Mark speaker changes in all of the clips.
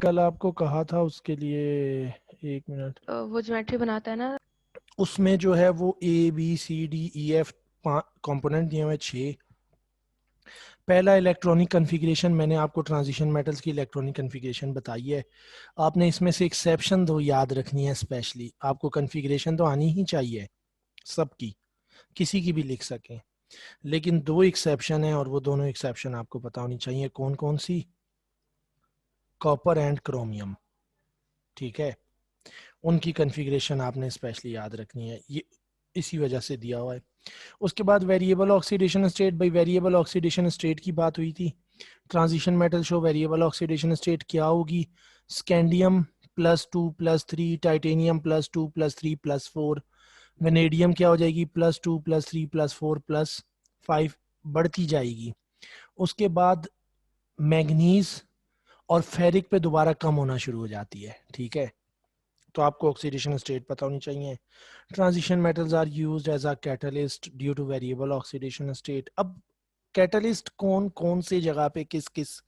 Speaker 1: कल आपको कहा था उसके लिए, एक मिनट,
Speaker 2: वो ज्योमेट्री बनाता है ना।
Speaker 1: उसमें जो है वो ABCDEF कंपोनेंट दिए हुए 6। पहला इलेक्ट्रॉनिक कन्फिग्रेशन, मैंने आपको ट्रांजिशन मेटल्स की इलेक्ट्रॉनिक कन्फिग्रेशन बताई है। आपने इसमें से एक्सेप्शन दो याद रखनी है, स्पेशली आपको कन्फिग्रेशन तो आनी ही चाहिए सबकी, किसी की भी लिख सकें, लेकिन दो एक्सेप्शन है और वो दोनों एक्सेप्शन आपको पता होनी चाहिए। कौन कौन सी? कॉपर एंड क्रोमियम, ठीक है, उनकी कन्फिग्रेशन आपने स्पेशली याद रखनी है, ये इसी वजह से दिया हुआ है। उसके बाद वेरिएबल ऑक्सीडेशन स्टेट, भाई वेरिएबल ऑक्सीडेशन स्टेट की बात हुई थी। Transition metal show variable oxidation state क्या होगी? स्कैंडियम +2+3, टाइटेनियम +2+3+4, वेनेडियम क्या हो जाएगी? +2+3+4+5, बढ़ती जाएगी। उसके बाद मैग्नीज और फेरिक पे दोबारा कम होना शुरू हो जाती है, ठीक है, तो आपको ऑक्सीडेशन स्टेट पता होनी चाहिए। Transition metals are used as a catalyst due to variable oxidation state. अब कैटलिस्ट कौन कौन सी जगह पे किस किस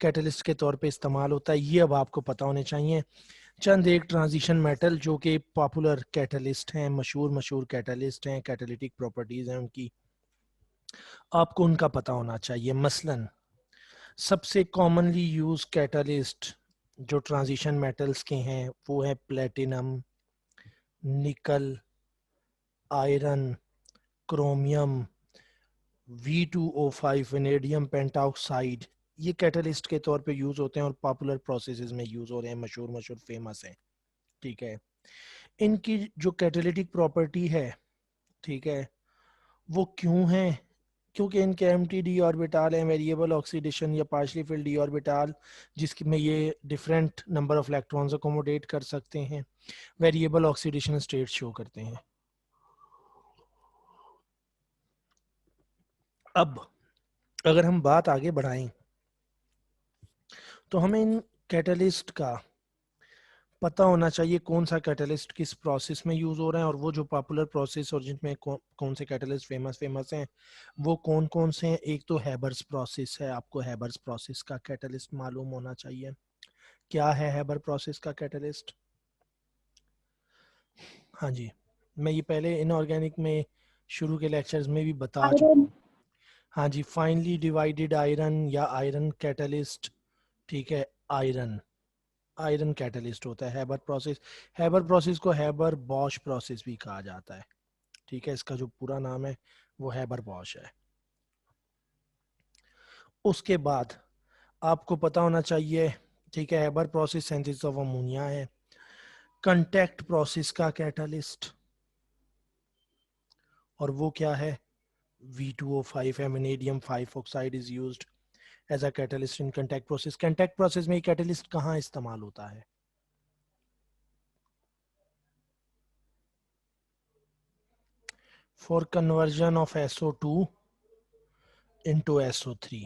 Speaker 1: कैटलिस्ट के तौर पे इस्तेमाल होता है, ये अब आपको पता होने चाहिए। चंद एक ट्रांजिशन मेटल जो कि पॉपुलर कैटलिस्ट हैं, मशहूर मशहूर कैटलिस्ट हैं, कैटलिटिक प्रॉपर्टीज हैं उनकी, आपको उनका पता होना चाहिए। मसलन सबसे कॉमनली यूज कैटलिस्ट जो ट्रांजिशन मेटल्स के हैं वो है प्लेटिनम, निकल, iron, chromium, V2O5, vanadium pentoxide, ये कैटलिस्ट के तौर पे यूज होते हैं और पॉपुलर प्रोसेसेस में यूज हो रहे हैं, मशहूर मशहूर फेमस हैं, ठीक है। इनकी जो कैटालिटिक प्रॉपर्टी है, ठीक है, वो क्यों है? क्योंकि इनके एम्प्टी ऑर्बिटाल हैं, वेरिएबल ऑक्सीडेशन या पार्शली फिल्ड ऑर्बिटाल, जिसमें ये different number of electrons accommodate कर सकते हैं, वेरिएबल ऑक्सीडेशन स्टेट शो करते हैं। अब अगर हम बात आगे बढ़ाएं तो हमें इन कैटलिस्ट का पता होना चाहिए कौन सा कैटलिस्ट किस प्रोसेस में यूज हो रहा है, और वो जो पॉपुलर प्रोसेस और जिनमें कौन से कैटलिस्ट फेमस फेमस हैं वो कौन कौन से हैं। एक तो हैबर्स प्रोसेस है, आपको हैबर्स प्रोसेस का कैटलिस्ट मालूम होना चाहिए। क्या है हैबर प्रोसेस का कैटलिस्ट? हाँ जी, मैं ये पहले इनऑर्गेनिक में शुरू के लेक्चर्स में भी बता चुका
Speaker 3: आयरन।
Speaker 1: हूँ। हाँ जी, फाइनली डिवाइडेड आयरन या आयरन कैटलिस्ट, ठीक है, आयरन आयरन कैटलिस्ट होता है हैबर प्रोसेस। हैबर प्रोसेस को हैबर बॉश प्रोसेस भी कहा जाता है, ठीक है, इसका जो पूरा नाम है वो हैबर बॉश है। उसके बाद आपको पता होना चाहिए, ठीक है, Haber process synthesis of ammonia है। कंटैक्ट प्रोसेस का कैटलिस्ट, और वो क्या है? V2O5 है, vanadium 5 oxide is used as a catalyst in contact process. Contact process में कैटलिस्ट कहाँ इस्तेमाल होता है? For conversion of SO2 into SO3।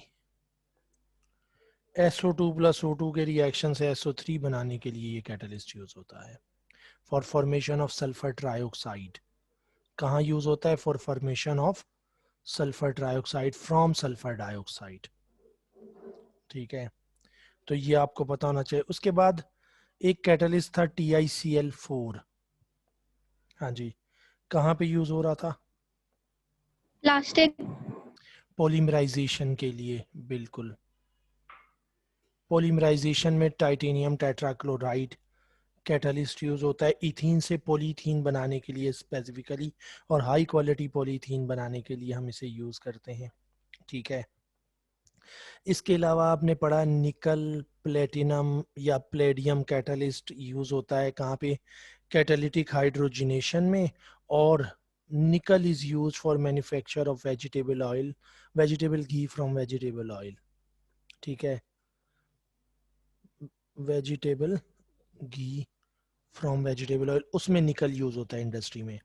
Speaker 1: SO2 plus O2 के रिएक्शन से SO3 बनाने के लिए ये कैटलिस्ट यूज होता है। For formation of sulphur trioxide, कहाँ यूज होता है? For formation of sulphur trioxide from sulphur dioxide, ठीक है, तो ये आपको पता होना चाहिए। उसके बाद एक कैटलिस्ट था TiCl4, हाँ जी, कहाँ पे यूज हो रहा था?
Speaker 3: प्लास्टिक।
Speaker 1: पॉलीमराइजेशन के लिए, बिल्कुल। पॉलीमराइजेशन में टाइटेनियम टेट्राक्लोराइड कैटलिस्ट यूज होता है इथीन से पॉलीथीन बनाने के लिए स्पेसिफिकली, और हाई क्वालिटी पॉलीथीन बनाने के लिए हम इसे यूज करते हैं, ठीक है। इसके अलावा आपने पढ़ा निकल, प्लेटिनम या प्लेडियम कैटलिस्ट यूज होता है कहाँ पे? कैटालिटिक हाइड्रोजिनेशन में। और निकल is use for manufacture of vegetable oil, vegetable ghee from vegetable oil, ठीक है, vegetable ghee from vegetable oil, उसमें निकल यूज होता है इंडस्ट्री में।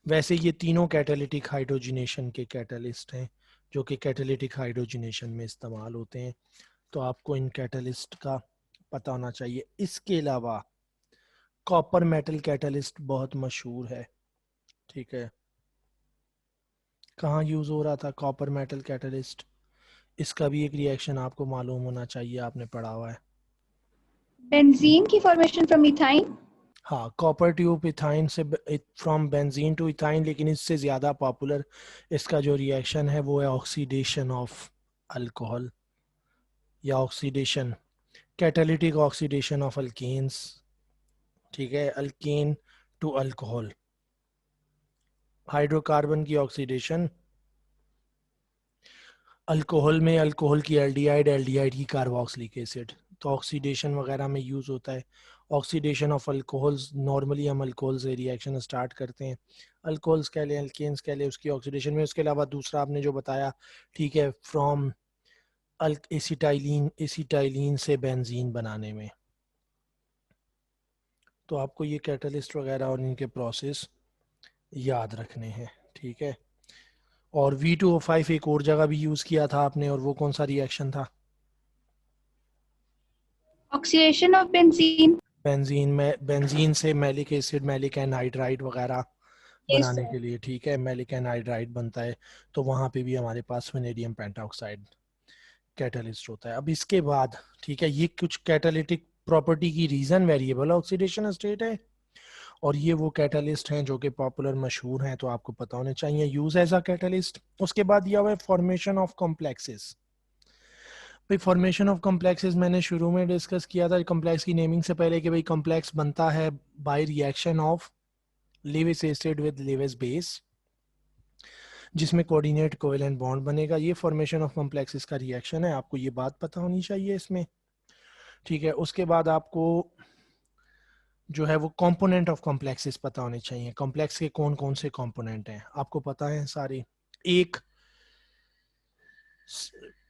Speaker 1: वैसे ये तीनों कैटालिटिक हाइड्रोजिनेशन के कैटलिस्ट हैं जो कि कैटालिटिक हाइड्रोजिनेशन में इस्तेमाल होते हैं, तो आपको इन कैटलिस्ट का पता होना चाहिए। इसके अलावा कॉपर मेटल कैटलिस्ट बहुत मशहूर है, ठीक है, कहाँ यूज हो रहा था कॉपर मेटल कैटलिस्ट? इसका भी एक रिएक्शन आपको मालूम होना चाहिए, आपने पढ़ा हुआ है।
Speaker 3: बेंजीन की फॉर्मेशन फ्रॉम इथाइन।
Speaker 1: हाँ, कॉपर ट्यूब इथाइन से फ्रॉम बेंजीन टू इथाइन, लेकिन इससे ज़्यादा पॉपुलर इसका जो रिएक्शन है वो है ऑक्सीडेशन ऑफ अल्कोहल या oxidation, catalytic oxidation of alkanes. ठीक है, अल्केन टू अल्कोहल, हाइड्रोकार्बन की ऑक्सीडेशन अल्कोहल में, अल्कोहल की एल्डिहाइड, एल्डिहाइड की कार्बोक्सिलिक एसिड, तो ऑक्सीडेशन वगैरह में यूज़ होता है। ऑक्सीडेशन ऑफ अल्कोहल्स, नॉर्मली हम अल्कोहल से रिएक्शन स्टार्ट करते हैं, अल्कोहल्स कह लें, अल्केन्स कह लें, उसकी ऑक्सीडेशन में। उसके अलावा दूसरा आपने जो बताया, ठीक है, फ्रॉम एसिटाइलिन, एसिटाइलिन से बेंजीन बनाने में। तो आपको ये कैटलिस्ट वगैरह और इनके प्रोसेस याद रखने हैं, ठीक है। और V2O5 एक और जगह भी यूज़ किया था आपने, और वो कौन सा रिएक्शन था?
Speaker 3: Oxidation of benzene.
Speaker 1: बेंजीन में, बेंजीन से मैलिक एसिड, मैलिक एनहाइड्राइड वगैरह
Speaker 3: यस
Speaker 1: बनाने
Speaker 3: सर।
Speaker 1: के लिए, ठीक है, मैलिक एनहाइड्राइड बनता है। तो वहाँ पे भी हमारे पास वेनेडियम पेंटाऑक्साइड कैटलिस्ट होता है। अब इसके बाद, ठीक है, ये कुछ कैटालिटिक प्रॉपर्टी की रीजन वेरिएबल ऑक्सीडेशन स्टेट है, और ये वो कैटलिस्ट हैं जो कि पॉपुलर मशहूर हैं, तो आपको पता होने चाहिए यूज एज अ कैटलिस्ट। उसके बाद दिया हुआ है फॉर्मेशन ऑफ कॉम्प्लेक्सेस। भाई फॉर्मेशन ऑफ कॉम्प्लेक्सेस मैंने शुरू में डिस्कस किया था कॉम्प्लेक्स की नेमिंग से पहले, कि भाई कॉम्प्लेक्स बनता है by reaction of Lewis acid with Lewis base, जिसमें कोऑर्डिनेट कोवेलेंट बॉन्ड बनेगा। ये फॉर्मेशन ऑफ कॉम्प्लेक्सेस का रिएक्शन है, आपको ये बात पता होनी चाहिए इसमें, ठीक है। उसके बाद आपको जो है वो कंपोनेंट ऑफ कॉम्प्लेक्सेस पता होने चाहिए, कॉम्प्लेक्स के कौन कौन से कंपोनेंट हैं आपको पता है सारे। एक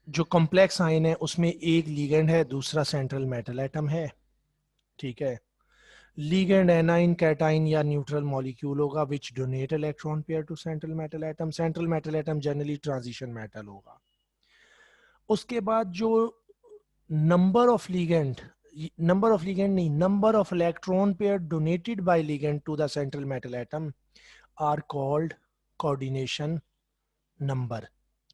Speaker 1: जो कॉम्प्लेक्स आयन है उसमें एक लिगेंड है, दूसरा सेंट्रल मेटल एटम है, ठीक है। लिगेंड एनाइन, कैटाइन या न्यूट्रल मॉलिक्यूल होगा which donate electron pair to central metal atom. Central metal atom generally transition metal होगा। उसके बाद जो number of ligand, number of ligand नहीं, number of electron pair donated by ligand to the central metal atom are called coordination number.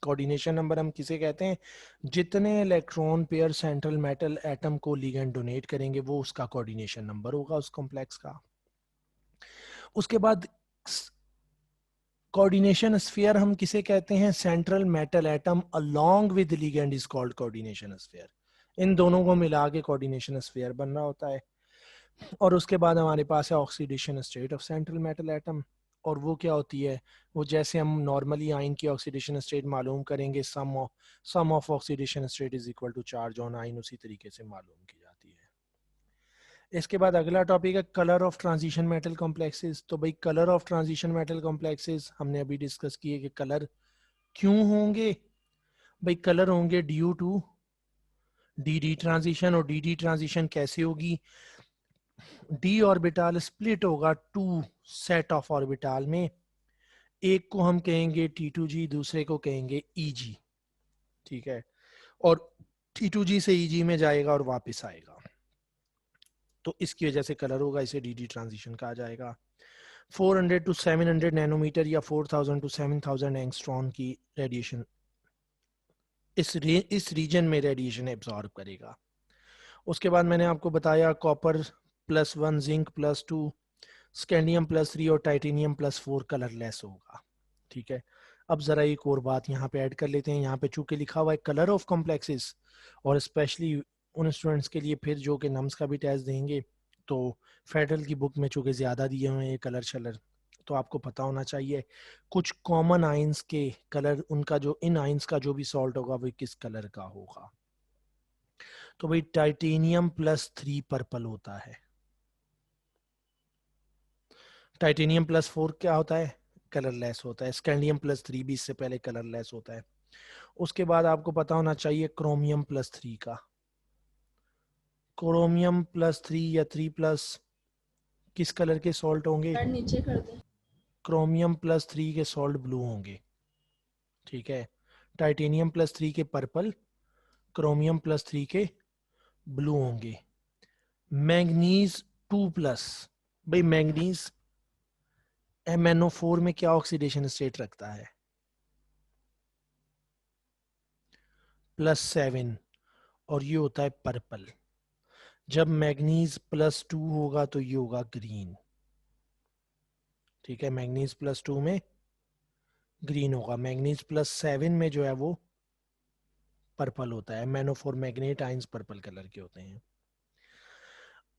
Speaker 1: Coordination number हम किसे कहते हैं? जितने electron pair central metal atom को लिगेंड डोनेट करेंगे वो उसका कोऑर्डिनेशन नंबर होगा उस कॉम्प्लेक्स का। उसके बाद कोऑर्डिनेशन स्फीयर हम किसे कहते हैं? Central metal atom along with ligand is called coordination sphere. इन दोनों को मिला के कोऑर्डिनेशन स्फीयर बन रहा होता है। और उसके बाद हमारे पास है oxidation state of central metal atom, और वो क्या होती है? वो जैसे हम नॉर्मली आयन की ऑक्सीडेशन स्टेट मालूम करेंगे, sum of oxidation state is equal to charge on ion, उसी तरीके से मालूम की जाती है। इसके बाद अगला टॉपिक है colour of transition metal complexes. तो भाई colour of transition metal complexes हमने अभी डिस्कस किए कि कलर क्यों होंगे। भाई कलर होंगे due to d d transition, और डी डी ट्रांजिशन कैसे होगी? डी ऑर्बिटल स्प्लिट होगा टू सेट ऑफ ऑर्बिटल में, एक को हम कहेंगे T2G, दूसरे को कहेंगे EG, ठीक है। और T2G से EG में जाएगा और वापस आएगा, तो इसकी वजह से कलर होगा, इसे डी डी ट्रांजिशन कहा जाएगा। 400 टू 700 नैनोमीटर या 4000 टू 7000 एंगस्ट्रॉन की रेडिएशन इस रीजन में रेडिएशन एब्जॉर्ब करेगा। उसके बाद मैंने आपको बताया कॉपर +1, जिंक +2, स्कैंडियम +3 और टाइटेनियम +4 कलरलेस होगा, ठीक है। अब जरा एक और बात यहाँ पे ऐड कर लेते हैं। यहाँ पे चूंकि लिखा हुआ है कलर ऑफ कॉम्प्लेक्सेस, और स्पेशली उन स्टूडेंट्स के लिए फिर जो कि नम्स का भी टेस्ट देंगे, तो फेडरल की बुक में चूंकि ज़्यादा दिए हुए हैं ये कलर शलर, तो आपको पता होना चाहिए कुछ कॉमन आइंस के कलर, उनका जो इन आइंस का जो भी सॉल्ट होगा वो किस कलर का होगा। तो भाई टाइटेनियम +3 पर्पल होता है, टाइटेनियम +4 क्या होता है? कलरलेस होता है। स्कैंडियम +3 भी इससे पहले कलरलेस होता है। उसके बाद आपको पता होना चाहिए क्रोमियम +3 का। क्रोमियम +3 या 3+ किस कलर के सॉल्ट होंगे?
Speaker 2: नीचे कर दे।
Speaker 1: क्रोमियम +3 के सॉल्ट ब्लू होंगे, ठीक है। टाइटेनियम +3 के पर्पल, क्रोमियम +3 के ब्लू होंगे। मैंगनीज 2+, भाई मैंगनीज MnO4 में क्या ऑक्सीडेशन स्टेट रखता है? +7, और ये होता है पर्पल। जब मैग्नीज +2 होगा तो ये होगा ग्रीन, ठीक है। मैग्नीज +2 में ग्रीन होगा। मैग्नीज +7 में जो है वो पर्पल होता है। मैनोफोर मैग्नेट आयंस पर्पल कलर के होते हैं।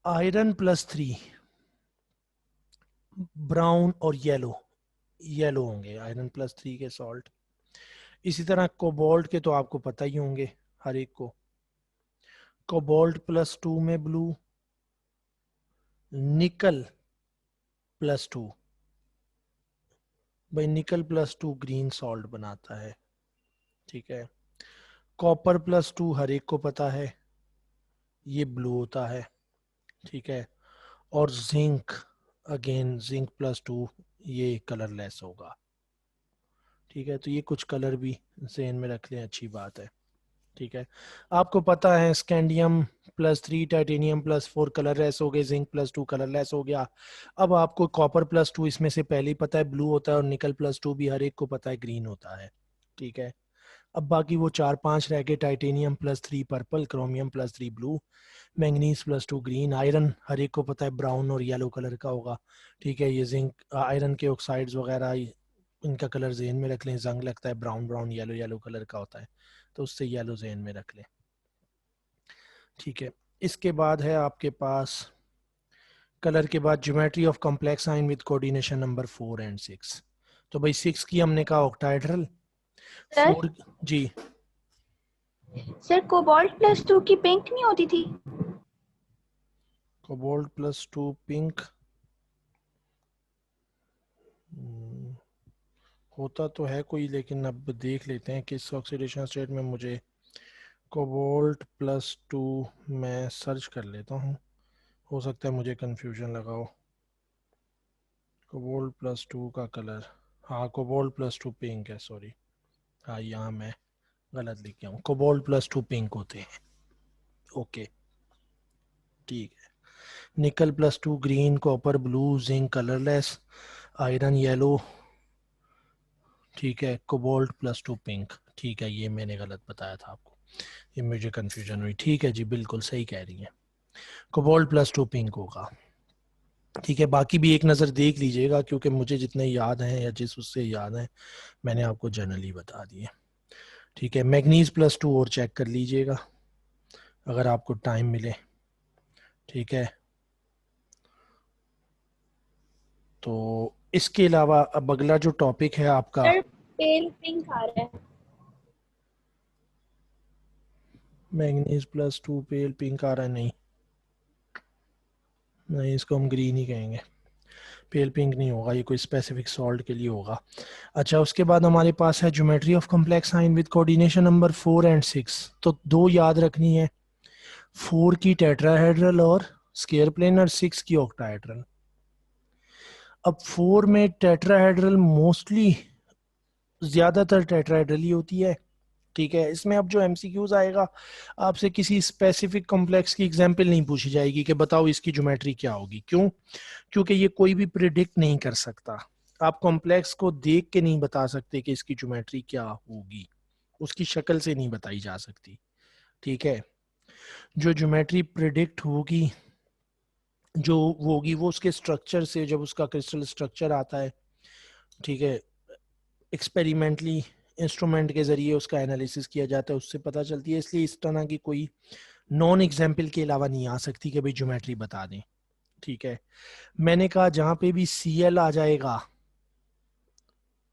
Speaker 1: आयरन +3 ब्राउन और येलो, येलो होंगे आयरन +3 के सॉल्ट। इसी तरह कोबाल्ट के तो आपको पता ही होंगे हर एक को। कोबाल्ट +2 में ब्लू, निकल +2, भाई निकल +2 ग्रीन सॉल्ट बनाता है, ठीक है। कॉपर +2 हर एक को पता है, ये ब्लू होता है, ठीक है। और जिंक, अगेन जिंक +2 ये कलरलेस होगा, ठीक है। तो ये कुछ कलर भी ज़हन में रख लें, अच्छी बात है, ठीक है। आपको पता है स्कैंडियम +3 टाइटेनियम +4 कलरलेस हो गए, जिंक +2 कलरलेस हो गया। अब आपको कॉपर +2 इसमें से पहले ही पता है ब्लू होता है, और निकल +2 भी हर एक को पता है ग्रीन होता है, ठीक है। अब बाकी वो 4-5 रह गए, titanium +3 purple, chromium +3 blue, manganese +2 green, iron हर एक को पता है ब्राउन और येलो कलर का होगा, ठीक है। ये जिंक आयरन के ऑक्साइड्स वगैरह इनका कलर जहन में रख लें, जंग लगता है brown brown yellow yellow colour का होता है, तो उससे येलो जहन में रख लें, ठीक है। इसके बाद है आपके पास कलर के बाद geometry of complex ion with coordination number 4 and 6। तो भाई 6 की हमने कहा ऑक्टाहेड्रल,
Speaker 3: सर
Speaker 1: 4 जी
Speaker 3: सर कोबाल्ट +2 की पिंक नहीं होती थी?
Speaker 1: कोबाल्ट +2 पिंक होता तो है कोई, लेकिन अब देख लेते हैं किस ऑक्सीडेशन स्टेट में। मुझे कोबाल्ट +2 मैं सर्च कर लेता हूँ, हो सकता है मुझे कंफ्यूजन लगा हो। कोबाल्ट +2 का कलर, हाँ कोबाल्ट +2 पिंक है, सॉरी, हाँ यहाँ मैं गलत लिख गया हूँ। कोबाल्ट +2 पिंक होते हैं, ओके, ठीक है। निकल +2 green, copper blue, zinc colourless, iron yellow, ठीक है। कोबाल्ट +2 पिंक, ठीक है, ये मैंने गलत बताया था आपको, ये मुझे कंफ्यूजन हुई, ठीक है जी, बिल्कुल सही कह रही हैं, कोबाल्ट +2 पिंक होगा, ठीक है। बाकी भी एक नज़र देख लीजिएगा, क्योंकि मुझे जितने याद हैं या जिस उससे याद हैं मैंने आपको जनरली बता दिए, ठीक है। मैग्नीज +2 और चेक कर लीजिएगा अगर आपको टाइम मिले, ठीक है। तो इसके अलावा अब अगला जो टॉपिक है आपका,
Speaker 3: सर पेल पिंक आ रहा है।
Speaker 1: मैग्नीज +2 पेल पिंक आ रहा है, नहीं नहीं, इसको हम ग्रीन ही कहेंगे, पेल पिंक नहीं होगा, ये कोई स्पेसिफिक सॉल्ट के लिए होगा। अच्छा, उसके बाद हमारे पास है geometry of complex ion with coordination number 4 and 6। तो दो याद रखनी है, 4 की टेट्राहेड्रल और स्क्वायर प्लेनर, 6 की ऑक्टाहेड्रल। अब 4 में टेट्राहेड्रल मोस्टली, ज्यादातर टेट्राहेड्रल ही होती है, ठीक है। इसमें अब जो एमसीक्यूज आएगा, आपसे किसी स्पेसिफिक कॉम्प्लेक्स की एग्जांपल नहीं पूछी जाएगी कि बताओ इसकी ज्योमेट्री क्या होगी, क्यों? क्योंकि ये कोई भी प्रिडिक्ट नहीं कर सकता। आप कॉम्प्लेक्स को देख के नहीं बता सकते कि इसकी ज्योमेट्री क्या होगी, उसकी शक्ल से नहीं बताई जा सकती, ठीक है। जो ज्योमेट्री प्रिडिक्ट होगी, जो वो होगी, वो उसके स्ट्रक्चर से, जब उसका क्रिस्टल स्ट्रक्चर आता है, ठीक है, एक्सपेरिमेंटली इंस्ट्रूमेंट के जरिए उसका एनालिसिस किया जाता है, उससे पता चलती है। इसलिए इस तरह की कोई नॉन एग्जाम्पल के अलावा नहीं आ सकती कि भाई ज्योमेट्री बता दें, ठीक है। मैंने कहा जहां पे भी CL आ जाएगा,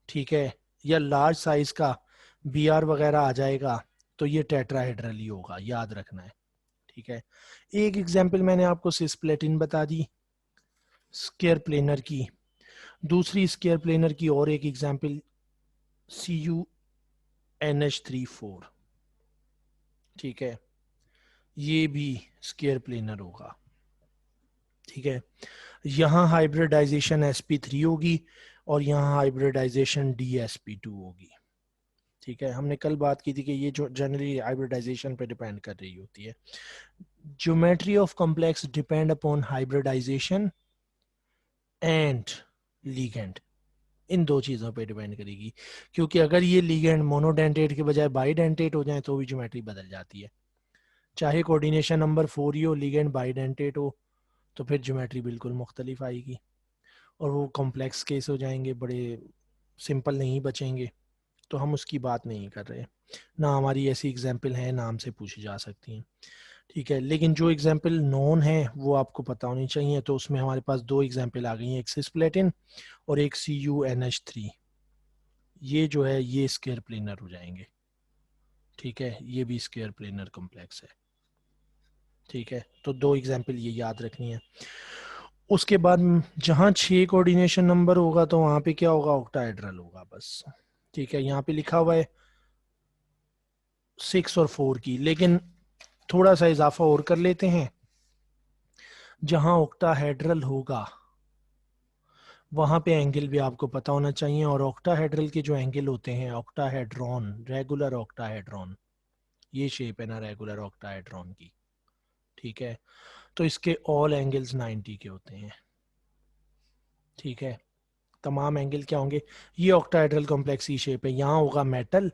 Speaker 1: ठीक है, या लार्ज साइज का BR वगैरह आ जाएगा, तो ये टेट्राहेड्रल ही होगा, याद रखना है, ठीक है। एक एग्जाम्पल मैंने आपको सिस्प्लेटिन बता दी स्क्वायर प्लेनर की, दूसरी स्क्वायर प्लेनर की और एक एग्जाम्पल CuNH3 4, ठीक है, ये भी स्क्वायर प्लेनर होगा, ठीक है। यहाँ हाइब्रिडाइजेशन sp3 होगी और यहाँ हाइब्रिडाइजेशन dsp2 होगी, ठीक है। हमने कल बात की थी कि ये जो जनरली हाइब्रिडाइजेशन पे डिपेंड कर रही होती है। Geometry of complex depend upon hybridization and ligand, इन दो चीज़ों पे डिपेंड करेगी, क्योंकि अगर ये लीगेंड मोनोडेंटेट के बजाय बाईडेंटेट हो जाए तो भी ज्योमेट्री बदल जाती है, चाहे कोऑर्डिनेशन नंबर 4 ही हो, लिगेंड बाइडेंटेट हो, तो फिर ज्योमेट्री बिल्कुल मुख्तलिफ आएगी और वो कॉम्प्लेक्स केस हो जाएंगे, बड़े सिंपल नहीं बचेंगे। तो हम उसकी बात नहीं कर रहे, ना हमारी ऐसी एग्जाम्पल है नाम से पूछी जा सकती हैं, ठीक है। लेकिन जो एग्जाम्पल नॉन है वो आपको पता होनी चाहिए। तो उसमें हमारे पास दो एग्जाम्पल आ गई हैं, एक सिस्प्लेटिन और एक CuNH3। ये जो है ये स्क्वायर प्लेनर हो जाएंगे, ठीक है, ये भी स्क्वायर प्लेनर कॉम्प्लेक्स है, ठीक है। तो दो एग्जाम्पल ये याद रखनी है। उसके बाद जहाँ 6 कोऑर्डिनेशन नंबर होगा तो वहाँ पे क्या होगा, ऑक्टाहेड्रल होगा बस, ठीक है। यहाँ पे लिखा हुआ है 6 और 4 की, लेकिन थोड़ा सा इजाफा और कर लेते हैं। जहाँ ऑक्टाहेड्रल होगा वहाँ पे एंगल भी आपको पता होना चाहिए, और ऑक्टाहेड्रल के जो एंगल होते हैं, ऑक्टाहेड्रॉन, रेगुलर ऑक्टाहेड्रॉन, ये शेप है ना रेगुलर ऑक्टाहेड्रॉन की, ठीक है। तो इसके ऑल एंगल्स 90 के होते हैं, ठीक है। तमाम एंगल क्या होंगे, ये ऑक्टाहेड्रल कॉम्प्लेक्स की शेप है। यहाँ होगा मेटल,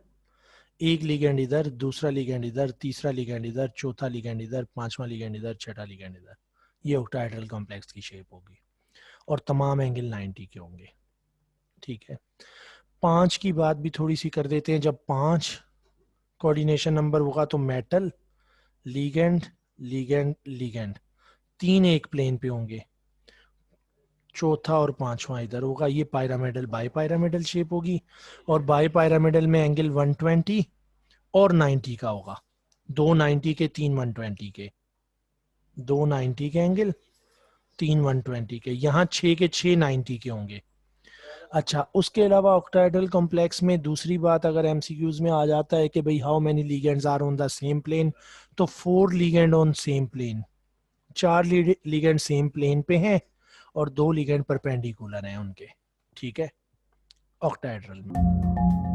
Speaker 1: एक लिगेंड इधर, दूसरा लिगेंड इधर, तीसरा लिगेंड इधर, चौथा लिगेंड इधर, पांचवा लिगेंड इधर, छठा लिगेंड इधर। ये ऑक्टाहेड्रल कॉम्प्लेक्स की शेप होगी और तमाम एंगल 90 के होंगे, ठीक है। 5 की बात भी थोड़ी सी कर देते हैं। जब 5 कोऑर्डिनेशन नंबर होगा तो मेटल, लिगेंड, लिगेंड, लिगेंड, तीन एक प्लेन पे होंगे, चौथा और पांचवा इधर होगा। ये पायरामिडल बाई पायरामिडल शेप होगी, और बाई पायरामिडल में एंगल 120 और 90 का होगा। दो 90 के, तीन 120 के, दो 90 के एंगल, तीन 120 के। यहाँ 6 के 6 90 के होंगे। अच्छा, उसके अलावा ऑक्टाहेड्रल कॉम्प्लेक्स में दूसरी बात अगर एमसीक्यूज में आ जाता है कि भाई how many ligands are on the same plane, तो 4 ligand on same plane, 4 ligand same plane पे हैं और 2 लिगेंड परपेंडिकुलर हैं उनके, ठीक है, ऑक्टाहेड्रल में।